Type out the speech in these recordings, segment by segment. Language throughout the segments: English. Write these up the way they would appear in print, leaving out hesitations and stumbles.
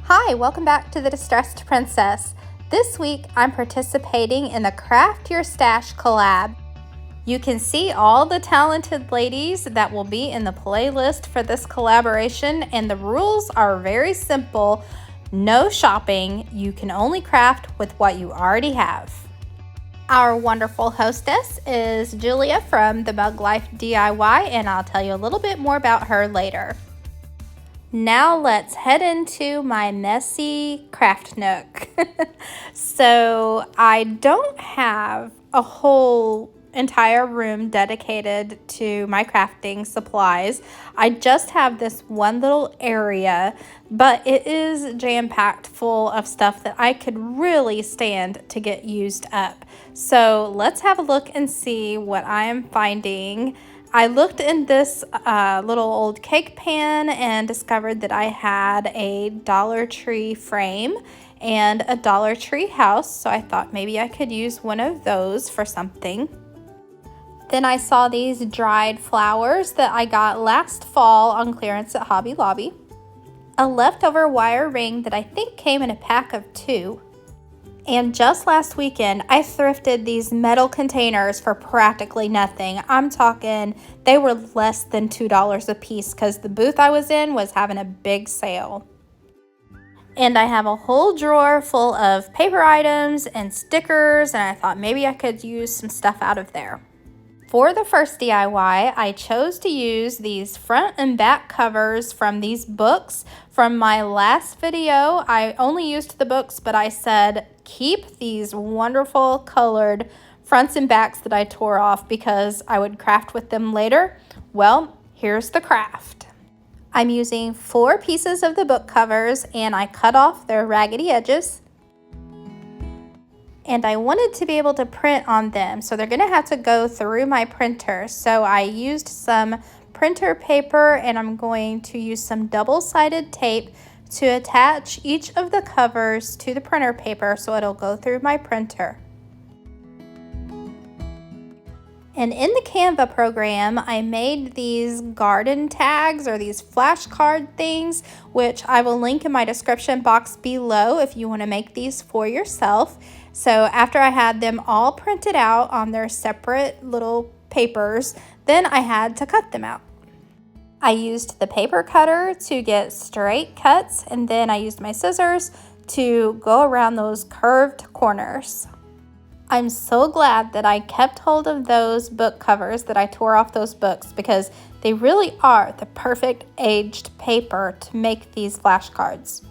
Hi, welcome back to the Distressed Princess. This week I'm participating in the Craft Your Stash collab. You can see all the talented ladies that will be in the playlist for this collaboration, and the rules are very simple. No shopping, you can only craft with what you already have. Our wonderful hostess is Julia from the Mug Life DIY, and I'll tell you a little bit more about her later. Now let's head into my messy craft nook. So I don't have a whole entire room dedicated to my crafting supplies. I just have this one little area, but it is jam-packed full of stuff that I could really stand to get used up. So let's have a look and see what I am finding. I looked in this little old cake pan and discovered that I had a Dollar Tree frame and a Dollar Tree house, so I thought maybe I could use one of those for something. Then I saw these dried flowers that I got last fall on clearance at Hobby Lobby. A leftover wire ring that I think came in a pack of 2. And just last weekend, I thrifted these metal containers for practically nothing. I'm talking, they were less than $2 a piece because the booth I was in was having a big sale. And I have a whole drawer full of paper items and stickers, and I thought maybe I could use some stuff out of there. For the first DIY, I chose to use these front and back covers from these books. From my last video, I only used the books, but I said keep these wonderful colored fronts and backs that I tore off because I would craft with them later. Well, here's the craft. I'm using 4 pieces of the book covers and I cut off their raggedy edges. And I wanted to be able to print on them, so they're going to have to go through my printer. So I used some printer paper and I'm going to use some double-sided tape to attach each of the covers to the printer paper so it'll go through my printer. And in the Canva program, I made these garden tags or these flashcard things, which I will link in my description box below if you want to make these for yourself. So after I had them all printed out on their separate little papers, then I had to cut them out. I used the paper cutter to get straight cuts, and then I used my scissors to go around those curved corners. I'm so glad that I kept hold of those book covers that I tore off those books because they really are the perfect aged paper to make these flashcards.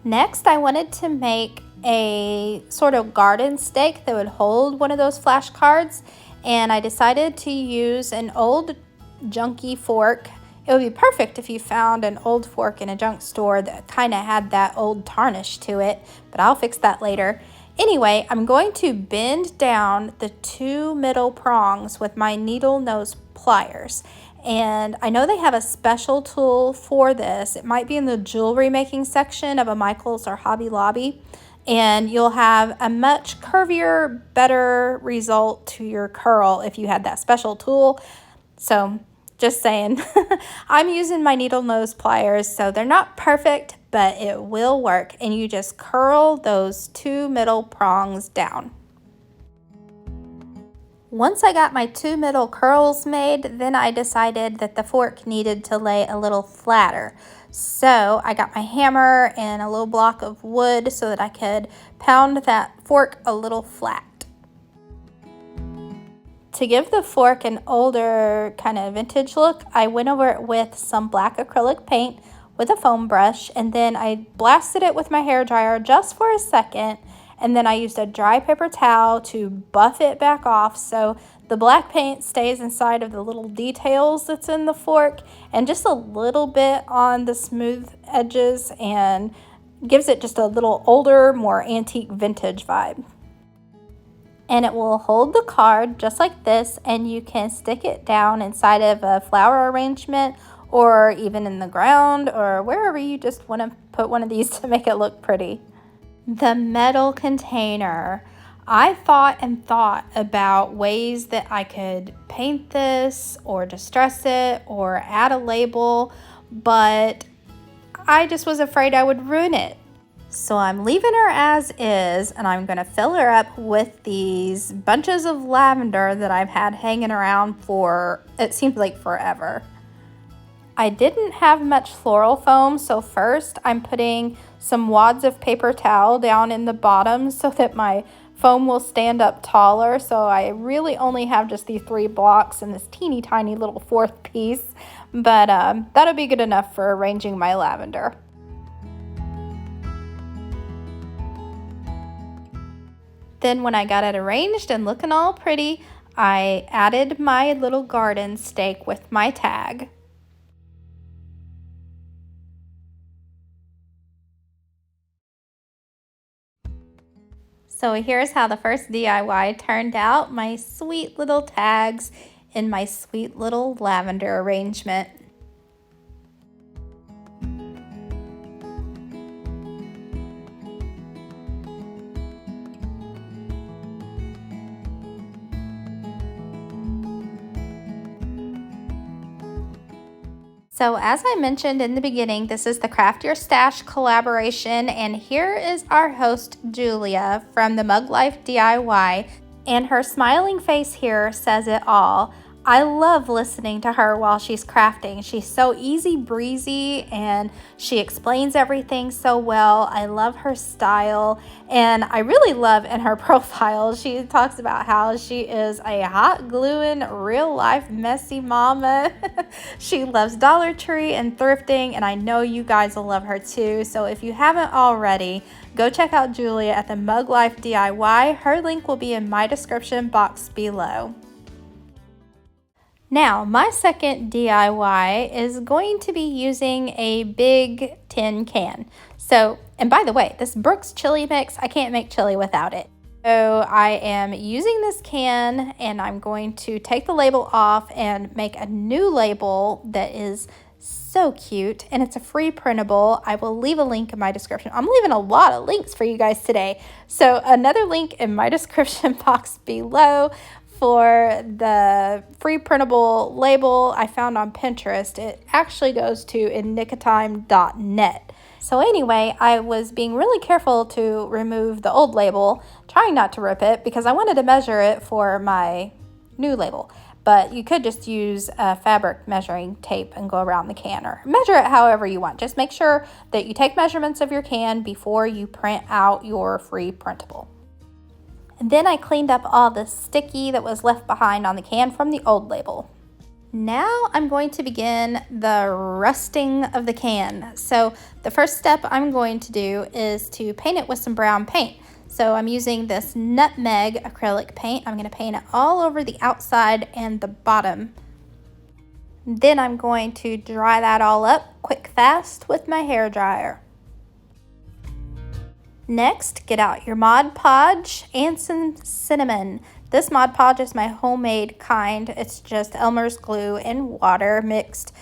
Next, I wanted to make a sort of garden stake that would hold one of those flashcards, and I decided to use an old junky fork. It would be perfect if you found an old fork in a junk store that kind of had that old tarnish to it, but I'll fix that later. Anyway, I'm going to bend down the 2 middle prongs with my needle nose pliers. And I know they have a special tool for this. It might be in the jewelry making section of a Michaels or Hobby Lobby. And you'll have a much curvier, better result to your curl if you had that special tool. So just saying, I'm using my needle nose pliers, so they're not perfect, but it will work. And you just curl those 2 middle prongs down. Once I got my 2 middle curls made, then I decided that the fork needed to lay a little flatter. So I got my hammer and a little block of wood so that I could pound that fork a little flat. To give the fork an older kind of vintage look, I went over it with some black acrylic paint with a foam brush, and then I blasted it with my hairdryer just for a second, and then I used a dry paper towel to buff it back off so the black paint stays inside of the little details that's in the fork and just a little bit on the smooth edges and gives it just a little older, more antique vintage vibe. And it will hold the card just like this, and you can stick it down inside of a flower arrangement or even in the ground or wherever you just want to put one of these to make it look pretty. The metal container. I thought about ways that I could paint this or distress it or add a label, but I just was afraid I would ruin it. So I'm leaving her as is, and I'm going to fill her up with these bunches of lavender that I've had hanging around for, it seems like forever. I didn't have much floral foam, so first I'm putting some wads of paper towel down in the bottom so that my foam will stand up taller. So I really only have just these 3 blocks and this teeny tiny little 4th piece, but that'll be good enough for arranging my lavender. Then when I got it arranged and looking all pretty, I added my little garden stake with my tag. So here's how the first DIY turned out, my sweet little tags in my sweet little lavender arrangement. So as I mentioned in the beginning, this is the Craft Your Stash collaboration, and here is our host, Julia, from the Mug Life DIY, and her smiling face here says it all. I love listening to her while she's crafting. She's so easy breezy and she explains everything so well. I love her style, and I really love in her profile she talks about how she is a hot gluing real life messy mama. She loves Dollar Tree and thrifting, and I know you guys will love her too. So if you haven't already, go check out Julia at the Mug Life DIY. Her link will be in my description box below. Now, my second DIY is going to be using a big tin can. So, and by the way, this Brooks chili mix, I can't make chili without it. So I am using this can, and I'm going to take the label off and make a new label that is so cute, and it's a free printable. I will leave a link in my description. I'm leaving a lot of links for you guys today. So another link in my description box below for the free printable label I found on Pinterest. It actually goes to innicotime.net. So anyway, I was being really careful to remove the old label, trying not to rip it because I wanted to measure it for my new label. But you could just use a fabric measuring tape and go around the can, or measure it however you want. Just make sure that you take measurements of your can before you print out your free printable. And then I cleaned up all the sticky that was left behind on the can from the old label. Now I'm going to begin the rusting of the can. So the first step I'm going to do is to paint it with some brown paint. So I'm using this nutmeg acrylic paint. I'm going to paint it all over the outside and the bottom. Then I'm going to dry that all up quick fast with my hair dryer. Next, get out your Mod Podge and some cinnamon. This Mod Podge is my homemade kind. It's just Elmer's glue and water mixed.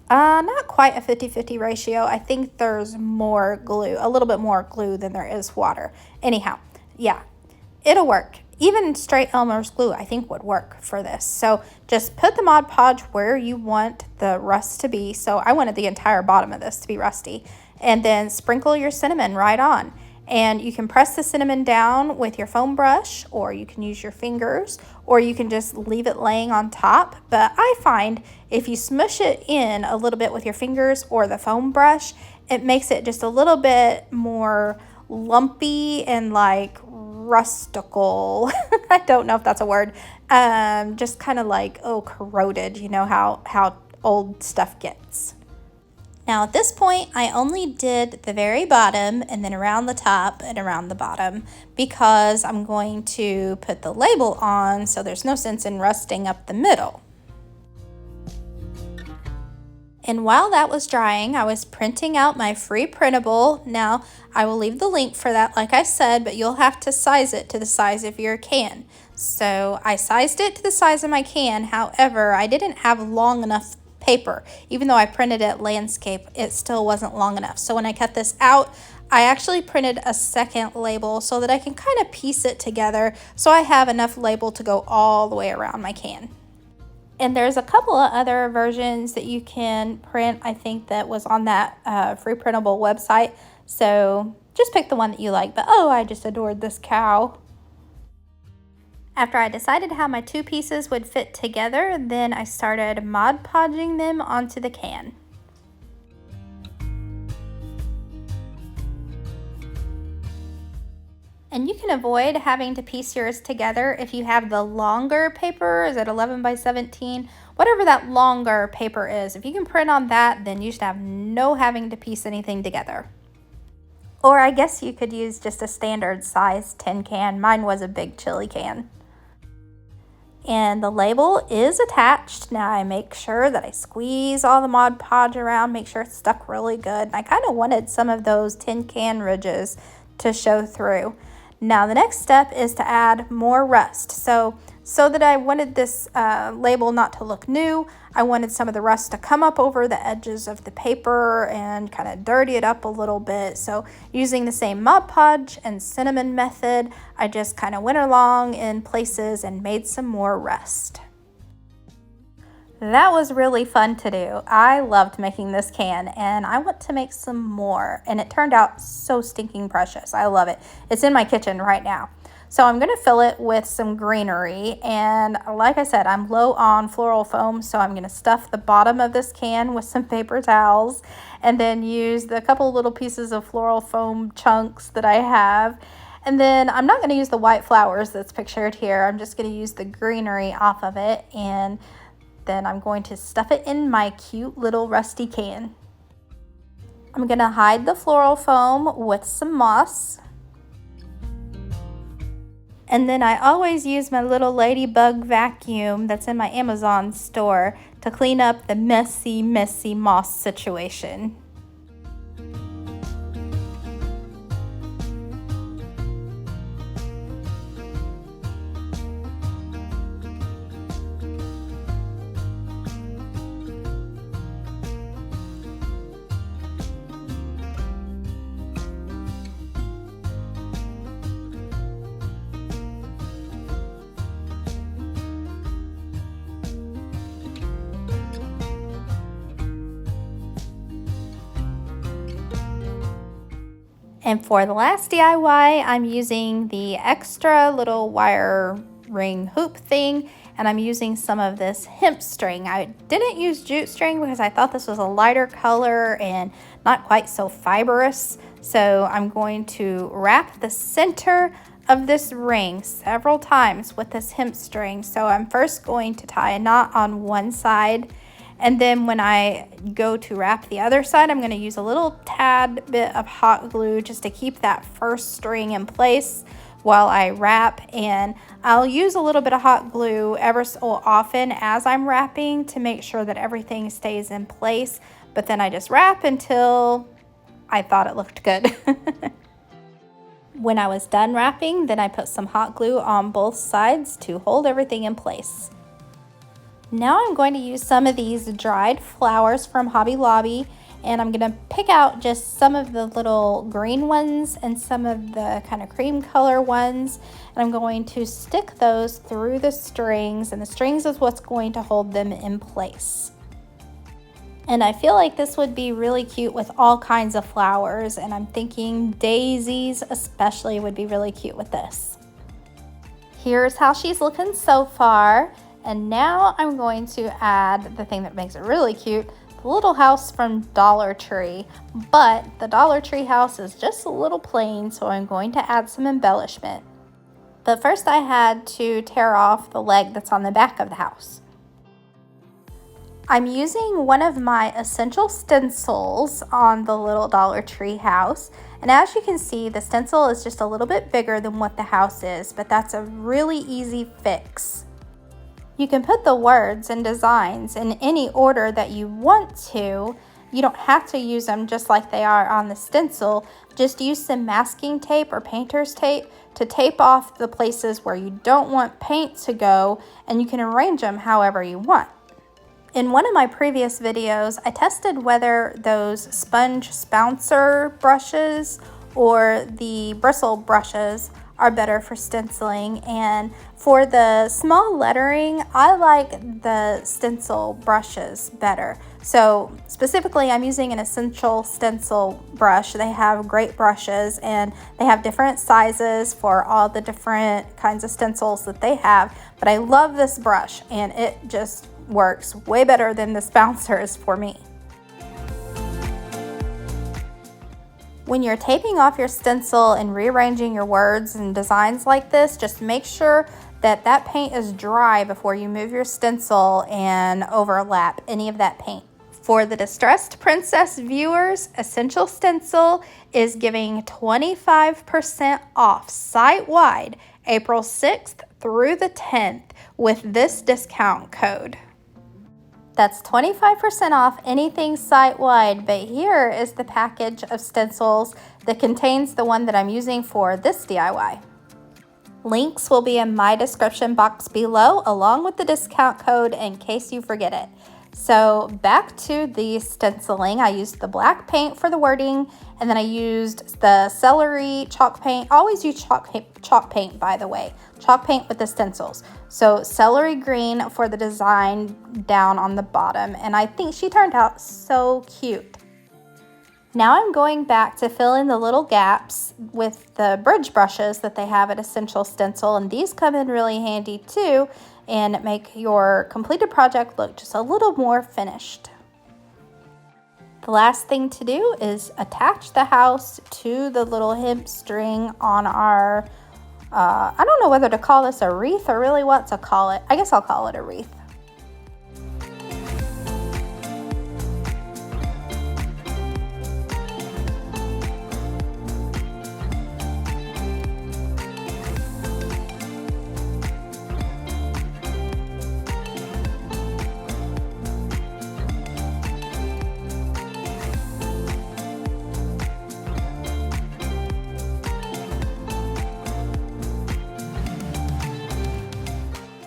Not quite a 50-50 ratio. I think there's more glue, a little bit more glue than there is water. Anyhow, yeah, it'll work. Even straight Elmer's glue I think would work for this. So just put the Mod Podge where you want the rust to be. So I wanted the entire bottom of this to be rusty. And then sprinkle your cinnamon right on. And you can press the cinnamon down with your foam brush, or you can use your fingers, or you can just leave it laying on top. But I find if you smush it in a little bit with your fingers or the foam brush, it makes it just a little bit more lumpy and like rustical. I don't know if that's a word. Just kind of like, corroded. You know how old stuff gets. Now at this point, I only did the very bottom and then around the top and around the bottom because I'm going to put the label on, so there's no sense in rusting up the middle. And while that was drying, I was printing out my free printable. Now, I will leave the link for that, like I said, but you'll have to size it to the size of your can. So I sized it to the size of my can. However, I didn't have long enough paper. Even though I printed it landscape, it still wasn't long enough. So when I cut this out, I actually printed a second label so that I can kind of piece it together so I have enough label to go all the way around my can. And there's a couple of other versions that you can print, I think that was on that free printable website. So just pick the one that you like. But oh, I just adored this cow. After I decided how my two pieces would fit together, then I started Mod Podging them onto the can. And you can avoid having to piece yours together if you have the longer paper. Is it 11 by 17? Whatever that longer paper is. If you can print on that, then you should have no having to piece anything together. Or I guess you could use just a standard size tin can. Mine was a big chili can. And the label is attached. Now I make sure that I squeeze all the Mod Podge around, make sure it's stuck really good. And I kind of wanted some of those tin can ridges to show through. Now the next step is to add more rust. So that I wanted this label not to look new, I wanted some of the rust to come up over the edges of the paper and kind of dirty it up a little bit. So using the same Mod Podge and cinnamon method, I just kind of went along in places and made some more rust. That was really fun to do. I loved making this can and I want to make some more, and it turned out so stinking precious. I love it. It's in my kitchen right now. So I'm going to fill it with some greenery, and like I said, I'm low on floral foam, so I'm going to stuff the bottom of this can with some paper towels and then use the couple little pieces of floral foam chunks that I have. And then I'm not going to use the white flowers that's pictured here. I'm just going to use the greenery off of it, and then I'm going to stuff it in my cute little rusty can. I'm going to hide the floral foam with some moss. And then I always use my little ladybug vacuum that's in my Amazon store to clean up the messy moss situation. And for the last DIY, I'm using the extra little wire ring hoop thing, and I'm using some of this hemp string. I didn't use jute string because I thought this was a lighter color and not quite so fibrous. So I'm going to wrap the center of this ring several times with this hemp string. So I'm first going to tie a knot on one side, and then when I go to wrap the other side, I'm going to use a little tad bit of hot glue just to keep that first string in place while I wrap. And I'll use a little bit of hot glue ever so often as I'm wrapping to make sure that everything stays in place. But then I just wrap until I thought it looked good. When I was done wrapping, then I put some hot glue on both sides to hold everything in place. Now I'm going to use some of these dried flowers from Hobby Lobby, and I'm going to pick out just some of the little green ones and some of the kind of cream color ones, and I'm going to stick those through the strings, and the strings is what's going to hold them in place. And I feel like this would be really cute with all kinds of flowers, and I'm thinking daisies especially would be really cute with this. Here's how she's looking so far. And now I'm going to add the thing that makes it really cute, the little house from Dollar Tree. But the Dollar Tree house is just a little plain, so I'm going to add some embellishment. But first I had to tear off the leg that's on the back of the house. I'm using one of my essential stencils on the little Dollar Tree house. And as you can see, the stencil is just a little bit bigger than what the house is, but that's a really easy fix. You can put the words and designs in any order that you want to. You don't have to use them just like they are on the stencil. Just use some masking tape or painter's tape to tape off the places where you don't want paint to go, and you can arrange them however you want. In one of my previous videos, I tested whether those sponge spouncer brushes or the bristle brushes are better for stenciling, and for the small lettering, I like the stencil brushes better. So specifically, I'm using an Essential Stencil brush. They have great brushes, and they have different sizes for all the different kinds of stencils that they have, but I love this brush, and it just works way better than this bouncers for me. When you're taping off your stencil and rearranging your words and designs like this, just make sure that that paint is dry before you move your stencil and overlap any of that paint. For the Distressed Princess viewers, Essential Stencil is giving 25% off site-wide April 6th through the 10th with this discount code. That's 25% off anything site-wide, but here is the package of stencils that contains the one that I'm using for this DIY. Links will be in my description box below, along with the discount code in case you forget it. So back to the stenciling, I used the black paint for the wording, and then I used the celery chalk paint. I always use chalk paint, by the way. Chalk paint with the stencils. So celery green for the design down on the bottom, and I think she turned out so cute. Now I'm going back to fill in the little gaps with the bridge brushes that they have at Essential Stencil, and these come in really handy too and make your completed project look just a little more finished. The last thing to do is attach the house to the little hemp string on our, I don't know whether to call this a wreath or really what to call it. I guess I'll call it a wreath.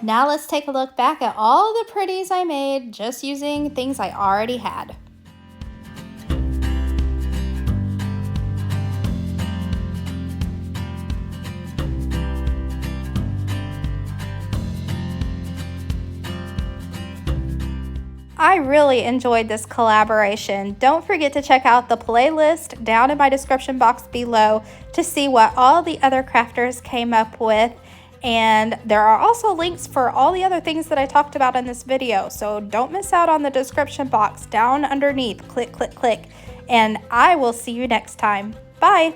Now let's take a look back at all the pretties I made just using things I already had. I really enjoyed this collaboration. Don't forget to check out the playlist down in my description box below to see what all the other crafters came up with. And there are also links for all the other things that I talked about in this video. So don't miss out on the description box down underneath. Click, click, click. And I will see you next time. Bye.